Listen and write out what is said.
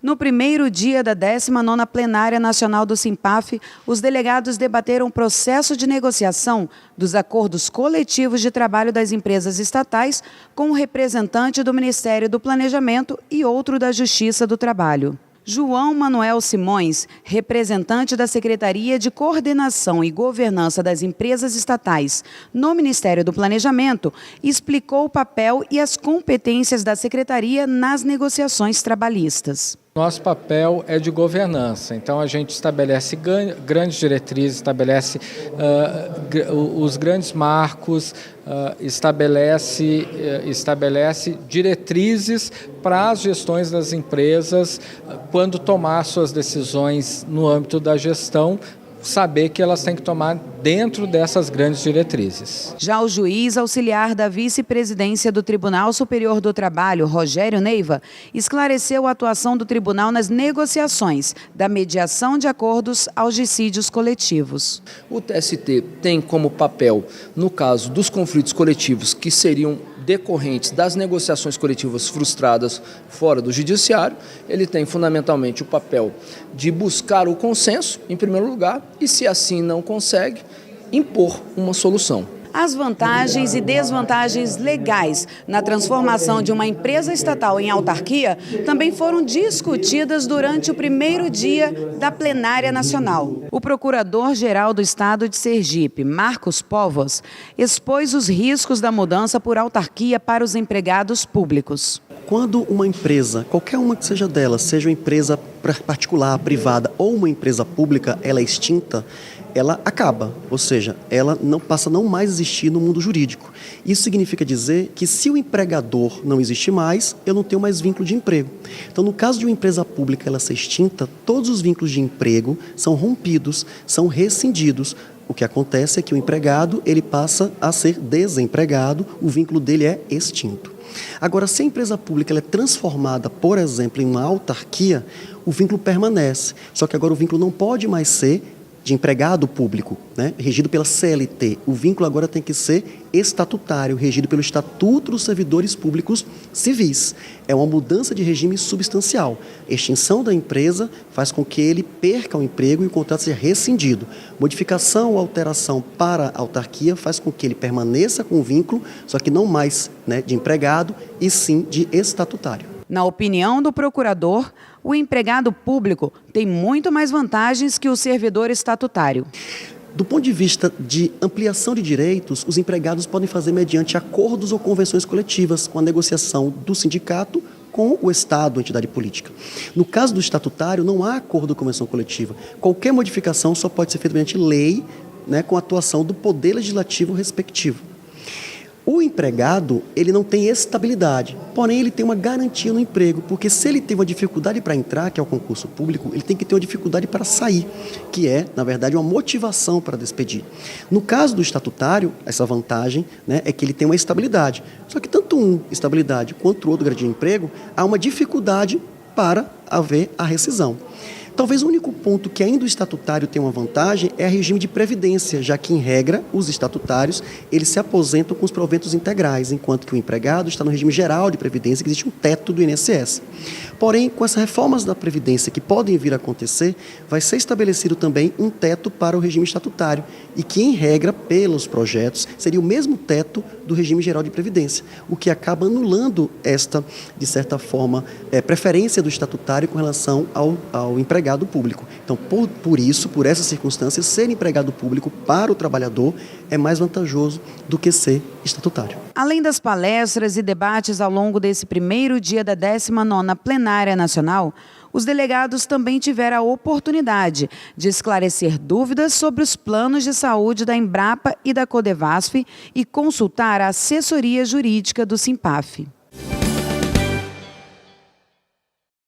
No primeiro dia da 19ª Plenária Nacional do Simpaf, os delegados debateram o processo de negociação dos acordos coletivos de trabalho das empresas estatais com o representante do Ministério do Planejamento e outro da Justiça do Trabalho. João Manuel Simões, representante da Secretaria de Coordenação e Governança das Empresas Estatais no Ministério do Planejamento, explicou o papel e as competências da Secretaria nas negociações trabalhistas. Nosso papel é de governança, então a gente estabelece grandes diretrizes, estabelece os grandes marcos, estabelece diretrizes para as gestões das empresas quando tomar suas decisões no âmbito da gestão, saber que elas têm que tomar dentro dessas grandes diretrizes. Já o juiz auxiliar da vice-presidência do Tribunal Superior do Trabalho, Rogério Neiva, esclareceu a atuação do tribunal nas negociações da mediação de acordos aos dissídios coletivos. O TST tem como papel, no caso dos conflitos coletivos que seriam decorrentes das negociações coletivas frustradas fora do judiciário, ele tem fundamentalmente o papel de buscar o consenso, em primeiro lugar, e se assim não consegue, impor uma solução. As vantagens e desvantagens legais na transformação de uma empresa estatal em autarquia também foram discutidas durante o primeiro dia da plenária nacional. O Procurador-Geral do Estado de Sergipe, Marcos Povos, expôs os riscos da mudança por autarquia para os empregados públicos. Quando uma empresa, qualquer uma que seja delas, seja uma empresa particular, privada ou uma empresa pública, ela é extinta, ela acaba, ou seja, ela não passa a não mais existir no mundo jurídico. Isso significa dizer que se o empregador não existe mais, eu não tenho mais vínculo de emprego. Então, no caso de uma empresa pública ela ser extinta, todos os vínculos de emprego são rompidos, são rescindidos. O que acontece é que o empregado ele passa a ser desempregado, o vínculo dele é extinto. Agora, se a empresa pública ela é transformada, por exemplo, em uma autarquia, o vínculo permanece. Só que agora o vínculo não pode mais ser de empregado público, né, regido pela CLT. O vínculo agora tem que ser estatutário, regido pelo Estatuto dos Servidores Públicos Civis. É uma mudança de regime substancial. Extinção da empresa faz com que ele perca o emprego e o contrato seja rescindido. Modificação ou alteração para a autarquia faz com que ele permaneça com o vínculo, só que não mais, né, de empregado, e sim de estatutário. Na opinião do procurador, o empregado público tem muito mais vantagens que o servidor estatutário. Do ponto de vista de ampliação de direitos, os empregados podem fazer mediante acordos ou convenções coletivas com a negociação do sindicato com o Estado, a entidade política. No caso do estatutário, não há acordo ou convenção coletiva. Qualquer modificação só pode ser feita mediante lei, né, com a atuação do poder legislativo respectivo. O empregado, ele não tem estabilidade, porém ele tem uma garantia no emprego, porque se ele tem uma dificuldade para entrar, que é o concurso público, ele tem que ter uma dificuldade para sair, que é, na verdade, uma motivação para despedir. No caso do estatutário, essa vantagem, né, é que ele tem uma estabilidade. Só que tanto estabilidade quanto o outro garantia de emprego, há uma dificuldade para haver a rescisão. Talvez o único ponto que ainda o estatutário tem uma vantagem é o regime de previdência, já que, em regra, os estatutários eles se aposentam com os proventos integrais, enquanto que o empregado está no regime geral de previdência, que existe um teto do INSS. Porém, com essas reformas da Previdência que podem vir a acontecer, vai ser estabelecido também um teto para o regime estatutário, e que, em regra, pelos projetos, seria o mesmo teto do regime geral de Previdência, o que acaba anulando esta, de certa forma, preferência do estatutário com relação ao empregado público. Então, por essa circunstância, ser empregado público para o trabalhador é mais vantajoso do que ser estatutário. Além das palestras e debates ao longo desse primeiro dia da 19ª Plenária Nacional, os delegados também tiveram a oportunidade de esclarecer dúvidas sobre os planos de saúde da Embrapa e da Codevasf e consultar a assessoria jurídica do Simpaf.